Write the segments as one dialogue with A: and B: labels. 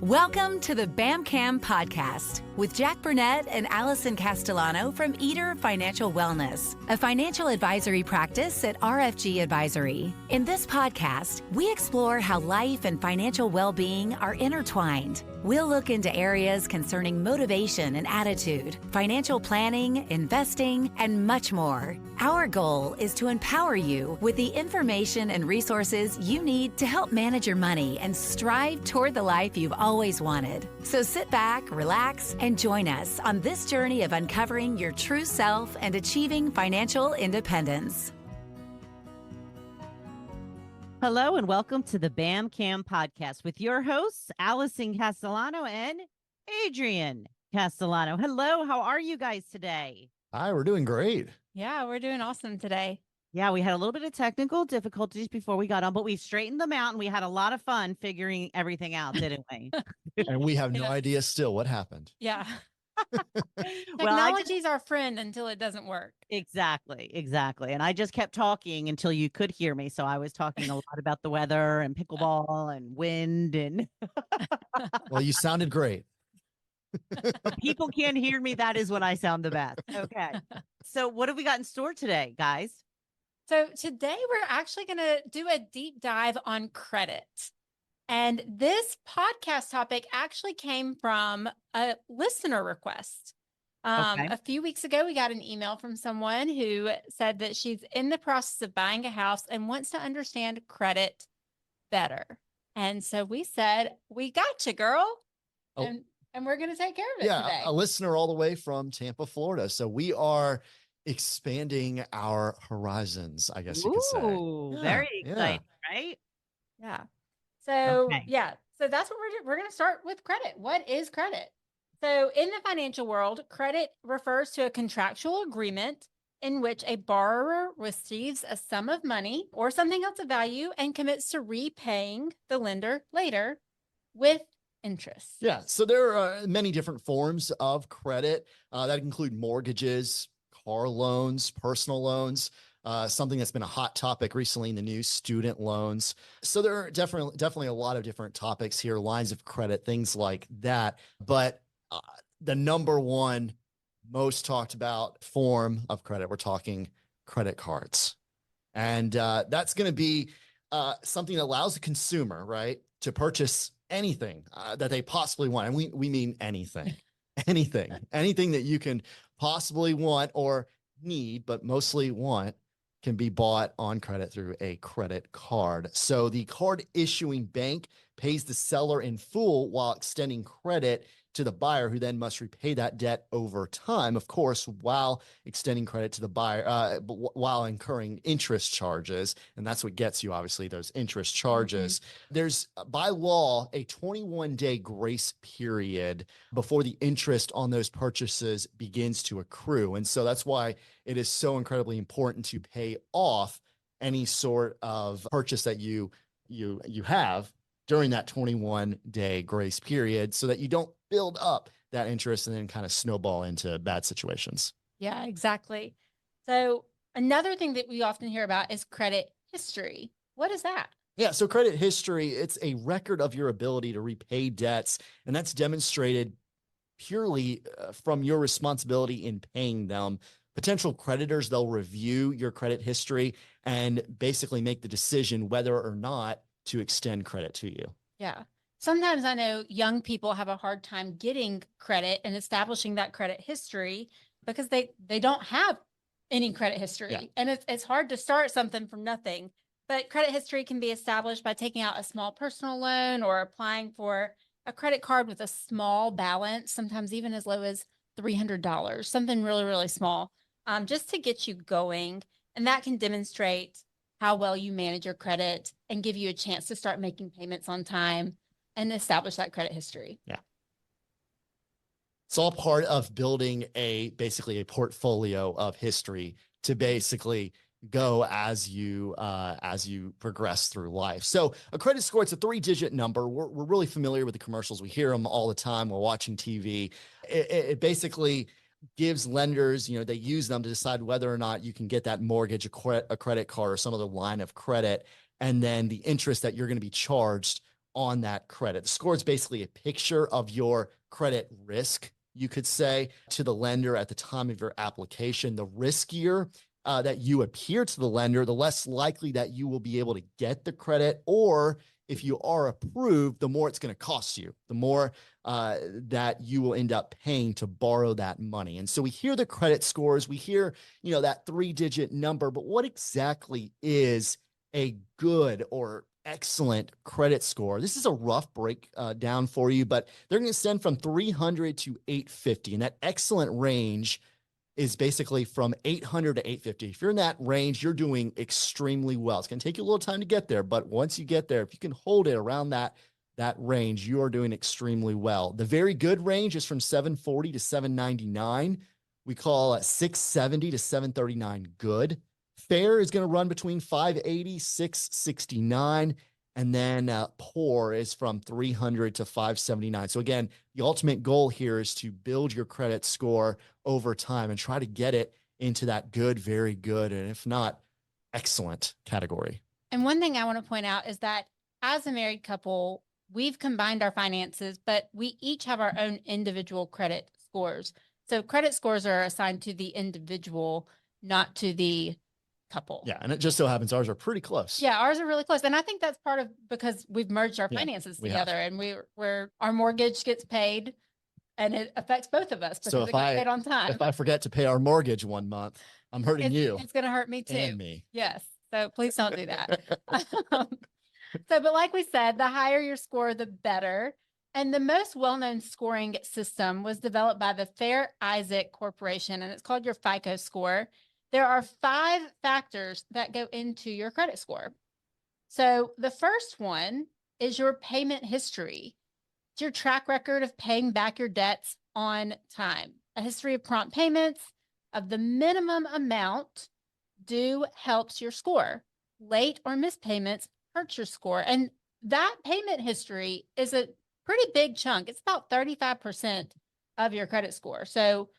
A: Welcome to the BAMCAM podcast with Jack Burnett and Alison Castellano from Eater Financial Wellness, a financial advisory practice at RFG Advisory. In this podcast, we explore how life and financial well-being are intertwined. We'll look into areas concerning motivation and attitude, financial planning, investing, and much more. Our goal is to empower you with the information and resources you need to help manage your money and strive toward the life you've always wanted. So sit back, relax, and join us on this journey of uncovering your true self and achieving financial independence.
B: Hello and welcome to the BAMCAM podcast with your hosts, Alison Castellano and Adrian Castellano. Hello, how are you guys today?
C: Hi, we're doing great.
D: Yeah, we're doing awesome today.
B: Yeah, we had a little bit of technical difficulties before we got on, but we straightened them out and we had a lot of fun figuring everything out, didn't we?
C: And we have no idea still what happened.
D: Yeah.
B: Well,
D: Technology's our friend until it doesn't work.
B: Exactly. And I just kept talking until you could hear me. So I was talking a lot about the weather and pickleball and wind and
C: Well, you sounded great.
B: people can't hear me. That is when I sound the best. Okay. So what have we got in store today, guys?
D: So today we're actually going to do a deep dive on credit. And this podcast topic actually came from a listener request.
B: Okay.
D: A few weeks ago, we got an email from someone who said that she's in the process of buying a house and wants to understand credit better. And so we said, we got you, girl.
C: Oh.
D: And we're going to take care of it today.
C: A listener all the way from Tampa, Florida. So we are expanding our horizons, I guess you could say.
B: Ooh, very exciting, right?
D: Yeah. So,
B: Okay.
D: So that's what we're going to start with credit. What is credit? So in the financial world, credit refers to a contractual agreement in which a borrower receives a sum of money or something else of value and commits to repaying the lender later with interest.
C: Yeah. So there are many different forms of credit that include mortgages, car loans, personal loans. Something that's been a hot topic recently in the news, student loans. So there are definitely a lot of different topics here, lines of credit, things like that. But the number one most talked about form of credit, we're talking credit cards. And that's going to be something that allows the consumer, right, to purchase anything that they possibly want. And we mean anything, anything that you can possibly want or need, but mostly want, can be bought on credit through a credit card. So the card issuing bank pays the seller in full while extending credit to the buyer, who then must repay that debt over time, of course, while extending credit to the buyer, while incurring interest charges. And that's what gets you, obviously, those interest charges. There's, by law, a 21-day grace period before the interest on those purchases begins to accrue. And so that's why it is so incredibly important to pay off any sort of purchase that you have during that 21-day grace period, so that you don't build up that interest and then kind of snowball into bad situations.
D: Yeah, exactly. So another thing that we often hear about is credit history. What is that?
C: Yeah, so credit history, it's a record of your ability to repay debts, and that's demonstrated purely from your responsibility in paying them. Potential creditors, they'll review your credit history and basically make the decision whether or not to extend credit to you.
D: Yeah. Sometimes I know young people have a hard time getting credit and establishing that credit history because they don't have any credit history.
C: Yeah.
D: And it's hard to start something from nothing. But credit history can be established by taking out a small personal loan or applying for a credit card with a small balance, sometimes even as low as $300, something really, really small, just to get you going. And that can demonstrate how well you manage your credit and give you a chance to start making payments on time and establish that credit history.
C: Yeah. It's all part of building basically a portfolio of history to basically go as you progress through life. So a credit score, it's a 3-digit number. We're really familiar with the commercials. We hear them all the time. We're watching TV. It basically gives lenders, they use them to decide whether or not you can get that mortgage, a credit card, or some other line of credit. And then the interest that you're going to be charged on that credit. The score is basically a picture of your credit risk, you could say, to the lender at the time of your application. The riskier that you appear to the lender, the less likely that you will be able to get the credit, or if you are approved, the more it's going to cost you, the more that you will end up paying to borrow that money. And so we hear the credit scores, we hear, that 3-digit number, but what exactly is a good or excellent credit score? This is a rough breakdown for you, but they're going to send from 300 to 850. And that excellent range is basically from 800 to 850. If you're in that range, you're doing extremely well. It's going to take you a little time to get there, but once you get there, if you can hold it around that range, you are doing extremely well. The very good range is from 740 to 799. We call it 670 to 739 good. Fair is going to run between 580, 669. And then poor is from 300 to 579. So again, the ultimate goal here is to build your credit score over time and try to get it into that good, very good, and if not, excellent category.
D: And one thing I want to point out is that as a married couple, we've combined our finances, but we each have our own individual credit scores. So credit scores are assigned to the individual, not to the couple.
C: Yeah. And it just so happens ours are pretty close.
D: Yeah, ours are really close. And I think that's part of because we've merged our finances together and we're our mortgage gets paid and it affects both of us because
C: So
D: it gets paid on time.
C: If I forget to pay our mortgage one month, I'm hurting you.
D: It's going to hurt me too.
C: And me.
D: Yes. So please don't do that. But like we said, the higher your score, the better. And the most well-known scoring system was developed by the Fair Isaac Corporation, and it's called your FICO score. There are 5 factors that go into your credit score. So the first one is your payment history. It's your track record of paying back your debts on time. A history of prompt payments of the minimum amount due helps your score. Late or missed payments hurts your score. And that payment history is a pretty big chunk. It's about 35% of your credit score. So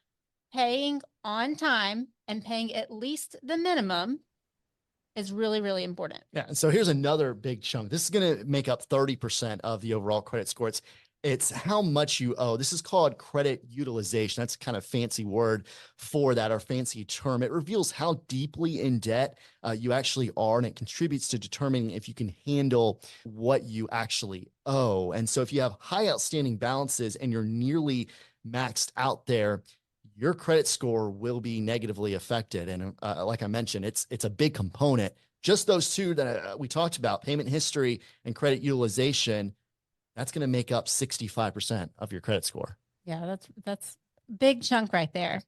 D: paying on time and paying at least the minimum is really, really important.
C: Yeah. And so here's another big chunk. This is going to make up 30% of the overall credit score. It's how much you owe. This is called credit utilization. That's a kind of fancy word for that, or fancy term. It reveals how deeply in debt you actually are, and it contributes to determining if you can handle what you actually owe. And so if you have high outstanding balances and you're nearly maxed out there, your credit score will be negatively affected. And like I mentioned, it's a big component. Just those two that we talked about, payment history and credit utilization, that's going to make up 65% of your credit score.
D: Yeah, that's big chunk right there.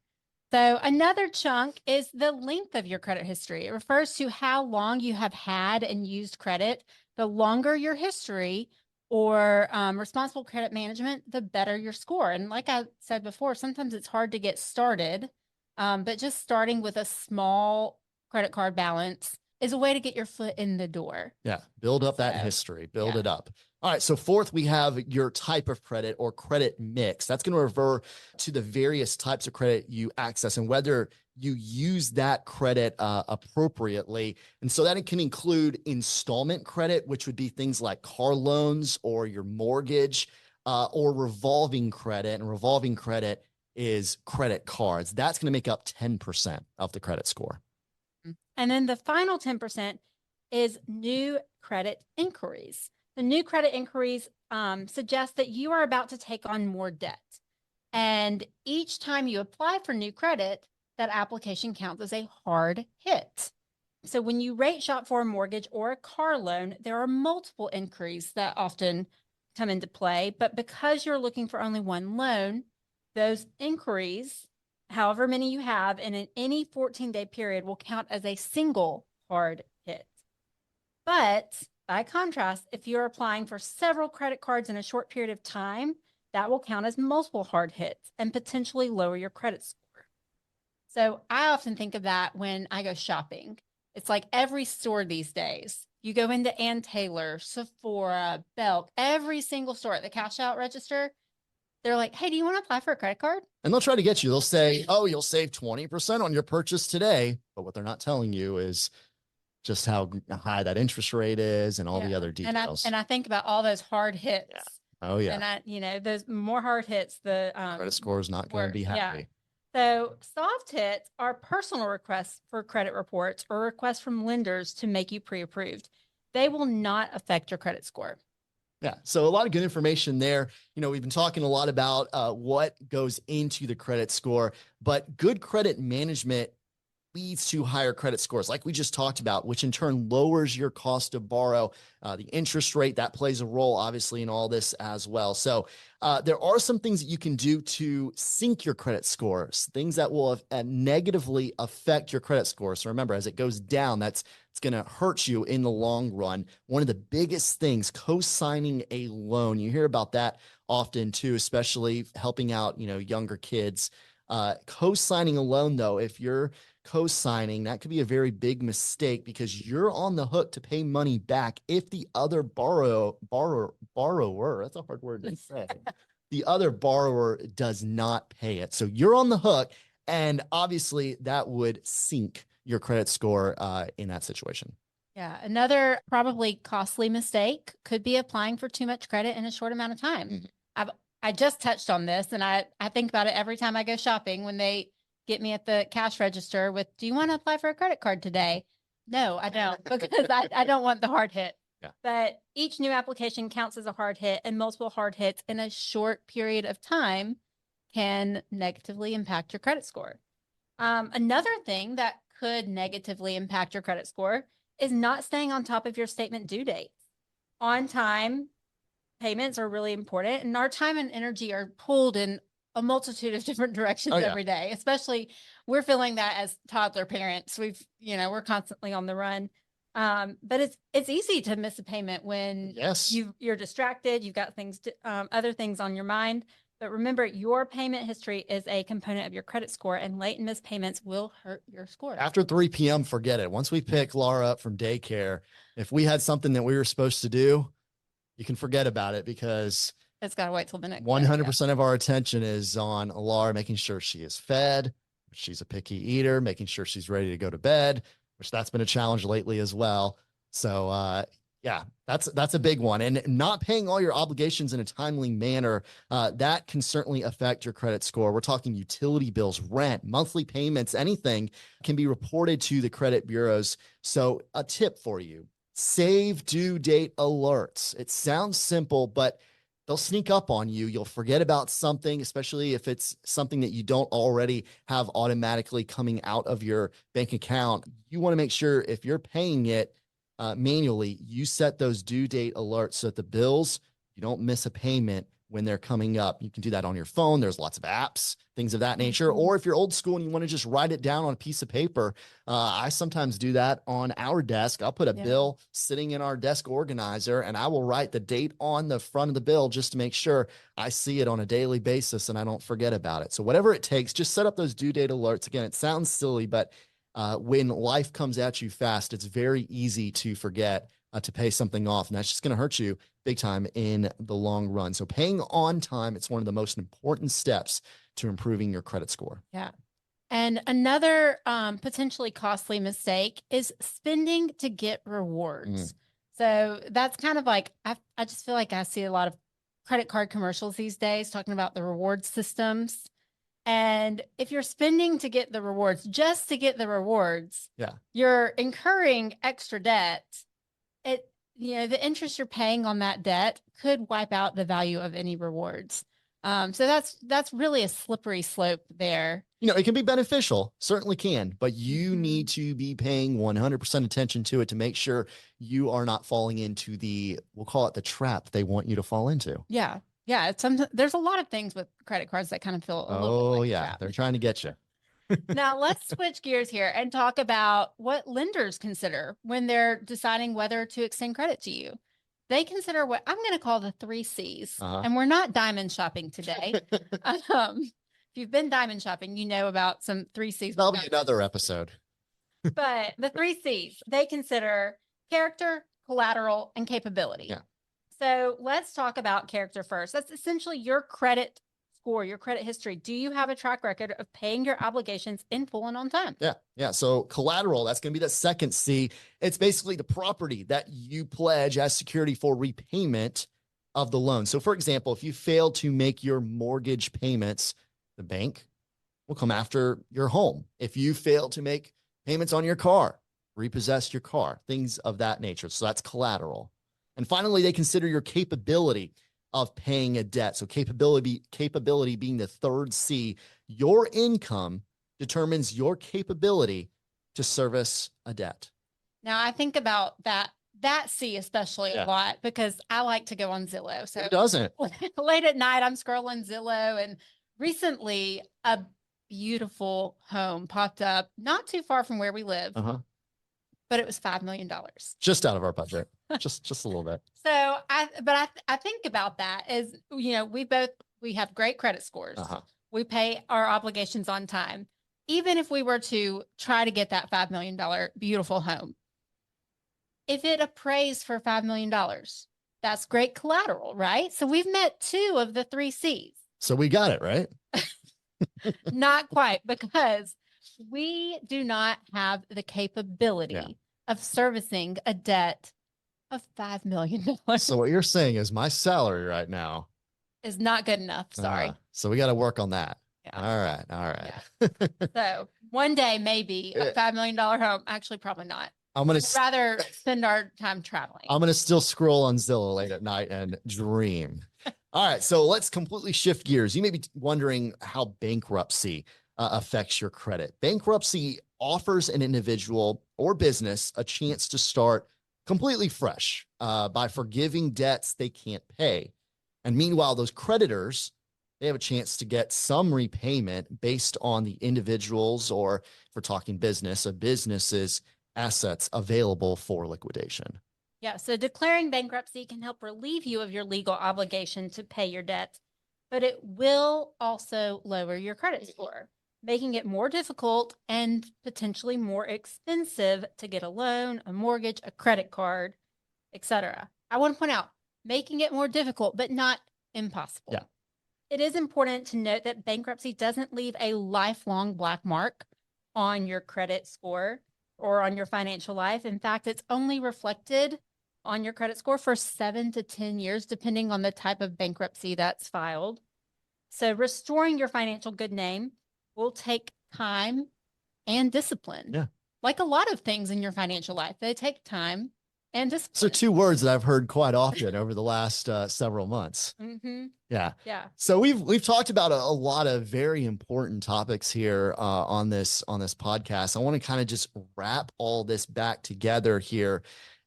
D: So another chunk is the length of your credit history. It refers to how long you have had and used credit. The longer your history or responsible credit management, the better your score. And like I said before, sometimes it's hard to get started, but just starting with a small credit card balance is a way to get your foot in the door.
C: Yeah. Build up that history, build it up. All right. So fourth, we have your type of credit or credit mix. That's going to refer to the various types of credit you access and whether you use that credit appropriately. And so that can include installment credit, which would be things like car loans or your mortgage, or revolving credit. And revolving credit is credit cards. That's going to make up 10% of the credit score.
D: And then the final 10% is new credit inquiries. The new credit inquiries suggest that you are about to take on more debt. And each time you apply for new credit, that application counts as a hard hit. So when you rate shop for a mortgage or a car loan, there are multiple inquiries that often come into play. But because you're looking for only one loan, those inquiries, however many you have in any 14-day period, will count as a single hard hit. But by contrast, if you're applying for several credit cards in a short period of time, that will count as multiple hard hits and potentially lower your credit score. So I often think of that when I go shopping. It's like every store these days. You go into Ann Taylor, Sephora, Belk, every single store at the cash out register. They're like, hey, do you want to apply for a credit card?
C: And they'll try to get you. They'll say, oh, you'll save 20% on your purchase today. But what they're not telling you is just how high that interest rate is and all the
D: Yeah.
C: other details.
D: And I think about all those hard hits.
C: Yeah. Oh yeah.
D: And those more hard hits, the
C: Credit score is not going to be happy.
D: Yeah. So soft hits are personal requests for credit reports or requests from lenders to make you pre-approved. They will not affect your credit score.
C: Yeah. So a lot of good information there. We've been talking a lot about what goes into the credit score, but good credit management leads to higher credit scores, like we just talked about, which in turn lowers your cost to borrow. The interest rate, that plays a role, obviously, in all this as well. So there are some things that you can do to sink your credit scores, things that will negatively affect your credit score. So remember, as it goes down, it's going to hurt you in the long run. One of the biggest things, co-signing a loan. You hear about that often too, especially helping out, younger kids. Co-signing a loan, though, if you're co-signing, that could be a very big mistake because you're on the hook to pay money back if the other borrower, that's a hard word to say, the other borrower does not pay it. So you're on the hook, and obviously that would sink your credit score in that situation.
D: Yeah. Another probably costly mistake could be applying for too much credit in a short amount of time. I just touched on this, and I think about it every time I go shopping when they get me at the cash register with, do you want to apply for a credit card today? No, I don't, because I don't want the hard hit.
C: Yeah.
D: But each new application counts as a hard hit, and multiple hard hits in a short period of time can negatively impact your credit score. Another thing that could negatively impact your credit score is not staying on top of your statement due dates. On time payments are really important, and our time and energy are pulled in a multitude of different directions every day. Especially we're feeling that as toddler parents. We're constantly on the run. But it's easy to miss a payment when you're distracted, you've got other things on your mind. But remember, your payment history is a component of your credit score, and late and missed payments will hurt your score.
C: After 3 p.m., forget it. Once we pick Laura up from daycare, if we had something that we were supposed to do, you can forget about it because
D: it's got to wait till the next
C: 100% of our attention is on Laura, making sure she is fed. She's a picky eater, making sure she's ready to go to bed, which that's been a challenge lately as well. So, that's a big one. And not paying all your obligations in a timely manner, that can certainly affect your credit score. We're talking utility bills, rent, monthly payments, anything can be reported to the credit bureaus. So a tip for you, save due date alerts. It sounds simple, but they'll sneak up on you. You'll forget about something, especially if it's something that you don't already have automatically coming out of your bank account. You want to make sure if you're paying it manually, you set those due date alerts so that the bills, you don't miss a payment when they're coming up. You can do that on your phone. There's lots of apps, things of that nature. Or if you're old school and you want to just write it down on a piece of paper, I sometimes do that on our desk. I'll put a bill sitting in our desk organizer, and I will write the date on the front of the bill just to make sure I see it on a daily basis and I don't forget about it. So whatever it takes, just set up those due date alerts. Again, it sounds silly, but when life comes at you fast, it's very easy to forget to pay something off, and that's just going to hurt you big time in the long run. So paying on time, it's one of the most important steps to improving your credit score.
D: Yeah. And another potentially costly mistake is spending to get rewards. So that's kind of like, I just feel like I see a lot of credit card commercials these days talking about the reward systems. And if you're spending to get the rewards, just to get the rewards, you're incurring extra debt. The interest you're paying on that debt could wipe out the value of any rewards. So that's really a slippery slope there.
C: It can be beneficial, certainly can, but you need to be paying 100% attention to it to make sure you are not falling into we'll call it the trap they want you to fall into.
D: Yeah. Yeah. There's a lot of things with credit cards that kind of feel a little bit like a trap.
C: They're trying to get you.
D: Now let's switch gears here and talk about what lenders consider when they're deciding whether to extend credit to you. They consider what I'm going to call the 3 C's. And we're not diamond shopping today. If you've been diamond shopping, you know about some 3 C's.
C: That'll be another episode.
D: But the 3 C's, they consider character, collateral, and capability.
C: Yeah.
D: So let's talk about character first. That's essentially your credit score, your credit history. Do you have a track record of paying your obligations in full and on time?
C: Yeah. Yeah. So collateral, that's going to be the second C. It's basically the property that you pledge as security for repayment of the loan. So for example, if you fail to make your mortgage payments, the bank will come after your home. If you fail to make payments on your car, repossess your car, things of that nature. So that's collateral. And finally, they consider your capability of paying a debt. So capability being the third C. Your income determines your capability to service a debt.
D: Now I think about that C especially a lot because I like to go on Zillow. So
C: it doesn't.
D: Late at night, I'm scrolling Zillow, and recently a beautiful home popped up not too far from where we live, but it was $5 million.
C: Just out of our budget, just a little bit.
D: So I think about that as, you know, we have great credit scores. We pay our obligations on time. Even if we were to try to get that $5 million beautiful home, if it appraised for $5 million, that's great collateral, right? So we've met 2 of the 3 C's.
C: So we got it, right?
D: Not quite, because we do not have the capability of servicing a debt of $5 million.
C: So what you're saying is my salary right now
D: is not good enough. Sorry.
C: So we got to work on that.
D: Yeah.
C: All right.
D: Yeah. So one day, maybe a $5 million home. Actually, probably not. I'd rather spend our time traveling.
C: I'm going to still scroll on Zillow late at night and dream. All right. So let's completely shift gears. You may be wondering how bankruptcy affects your credit. Bankruptcy offers an individual or business a chance to start completely fresh by forgiving debts they can't pay. And meanwhile, those creditors, they have a chance to get some repayment based on the individual's, or if we're talking business, a business's assets available for liquidation.
D: Yeah. So declaring bankruptcy can help relieve you of your legal obligation to pay your debt, but it will also lower your credit score, making it more difficult and potentially more expensive to get a loan, a mortgage, a credit card, etc. I want to point out, making it more difficult, but not impossible.
C: Yeah.
D: It is important to note that bankruptcy doesn't leave a lifelong black mark on your credit score or on your financial life. In fact, it's only reflected on your credit score for 7 to 10 years, depending on the type of bankruptcy that's filed. So restoring your financial good name will take time and discipline.
C: Yeah.
D: Like a lot of things in your financial life, they take time and discipline.
C: So 2 words that I've heard quite often over the last several months. Yeah.
D: Yeah.
C: So we've talked about a lot of very important topics here on this podcast. I want to kind of just wrap all this back together here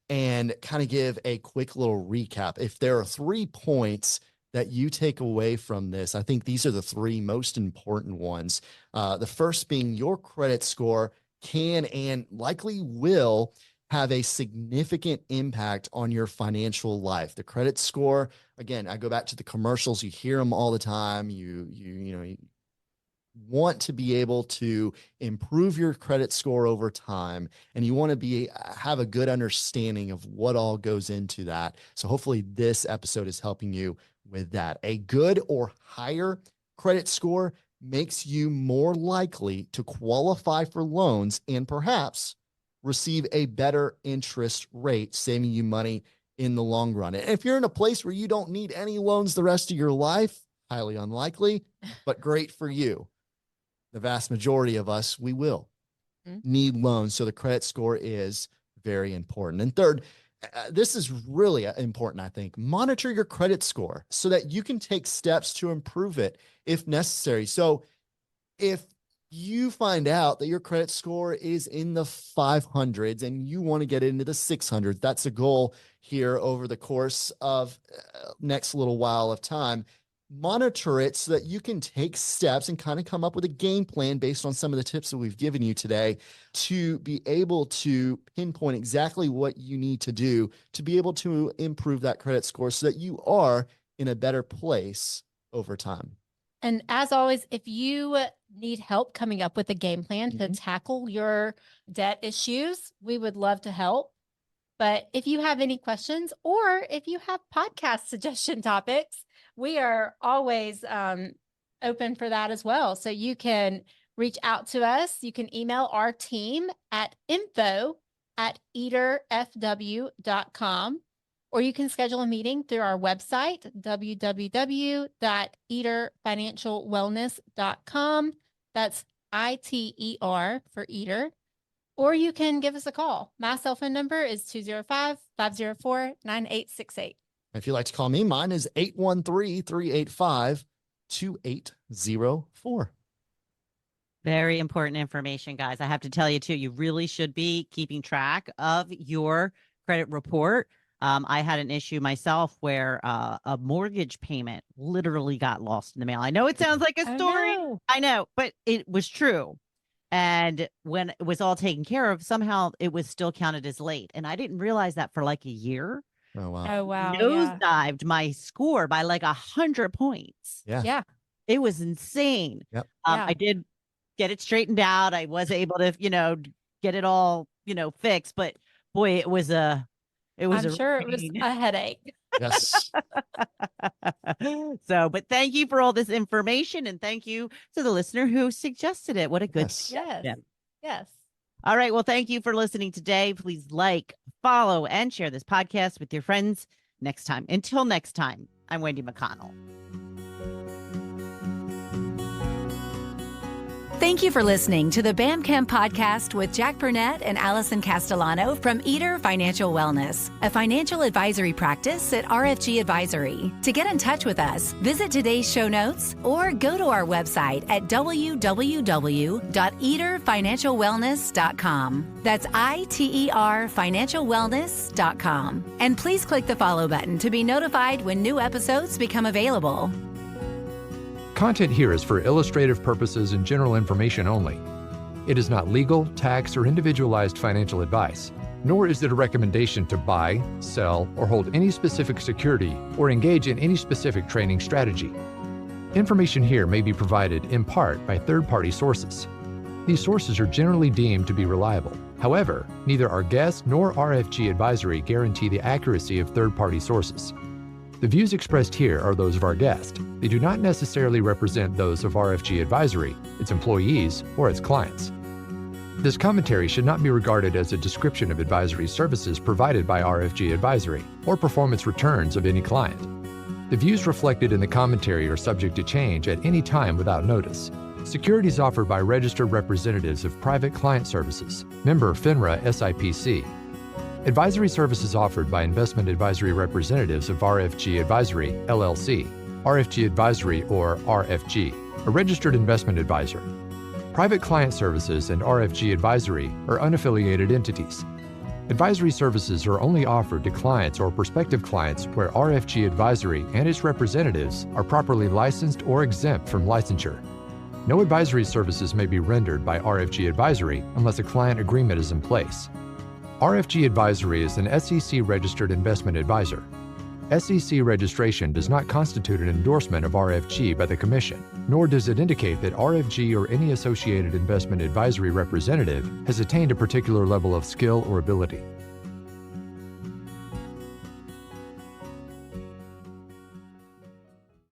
C: and kind of give a quick little recap. If there are 3 points that you take away from this, I think these are the 3 most important ones. The first being your credit score can and likely will have a significant impact on your financial life. The credit score, again, I go back to the commercials. You hear them all the time. You want to be able to improve your credit score over time, and you want to have a good understanding of what all goes into that. So hopefully this episode is helping you with that. A good or higher credit score makes you more likely to qualify for loans and perhaps receive a better interest rate, saving you money in the long run. And if you're in a place where you don't need any loans the rest of your life, highly unlikely, but great for you. The vast majority of us, we will need loans. So the credit score is very important. And third, this is really important, I think. Monitor your credit score so that you can take steps to improve it if necessary. So if you find out that your credit score is in the 500s and you want to get into the 600s, that's a goal here over the course of next little while of time. Monitor it so that you can take steps and kind of come up with a game plan based on some of the tips that we've given you today to be able to pinpoint exactly what you need to do to be able to improve that credit score so that you are in a better place over time.
D: And as always, if you need help coming up with a game plan to tackle your debt issues, we would love to help. But if you have any questions or if you have podcast suggestion topics, we are always open for that as well. So you can reach out to us. You can email our team at info@eaterfw.com, or you can schedule a meeting through our website, www.eaterfinancialwellness.com. That's ITER for Eater. Or you can give us a call. My cell phone number is 205-504-9868.
C: If you'd like to call me, mine is 813-385-2804.
B: Very important information, guys. I have to tell you, too, you really should be keeping track of your credit report. I had an issue myself where a mortgage payment literally got lost in the mail. I know it sounds like a story. I know, but it was true. And when it was all taken care of, somehow it was still counted as late. And I didn't realize that for like a year.
C: Oh, wow.
D: Oh, wow.
B: Nosedived my score by like 100 points.
D: Yeah.
B: It was insane.
C: Yep.
B: I did get it straightened out. I was able to, get it all, fixed. But boy, it was a
D: headache.
C: Yes.
B: But thank you for all this information, and thank you to the listener who suggested it. What a good
D: Yes.
B: All right. Well, thank you for listening today. Please like, follow, and share this podcast with your friends next time. Until next time, I'm Wendy McConnell.
A: Thank you for listening to the BAMCAM podcast with Jack Burnett and Alison Castellano from Eater Financial Wellness, a financial advisory practice at RFG Advisory. To get in touch with us, visit today's show notes or go to our website at www.eaterfinancialwellness.com. That's ITER financialwellness.com. And please click the follow button to be notified when new episodes become available.
E: Content here is for illustrative purposes and general information only. It is not legal, tax, or individualized financial advice, nor is it a recommendation to buy, sell, or hold any specific security or engage in any specific trading strategy. Information here may be provided in part by third-party sources. These sources are generally deemed to be reliable. However, neither our guest nor RFG Advisory guarantee the accuracy of third-party sources. The views expressed here are those of our guest. They do not necessarily represent those of RFG Advisory, its employees, or its clients. This commentary should not be regarded as a description of advisory services provided by RFG Advisory or performance returns of any client. The views reflected in the commentary are subject to change at any time without notice. Securities offered by registered representatives of Private Client Services, member FINRA SIPC. Advisory services offered by investment advisory representatives of RFG Advisory, LLC, RFG Advisory or RFG, a registered investment advisor. Private Client Services and RFG Advisory are unaffiliated entities. Advisory services are only offered to clients or prospective clients where RFG Advisory and its representatives are properly licensed or exempt from licensure. No advisory services may be rendered by RFG Advisory unless a client agreement is in place. RFG Advisory is an SEC-registered investment advisor. SEC registration does not constitute an endorsement of RFG by the Commission, nor does it indicate that RFG or any associated investment advisory representative has attained a particular level of skill or ability.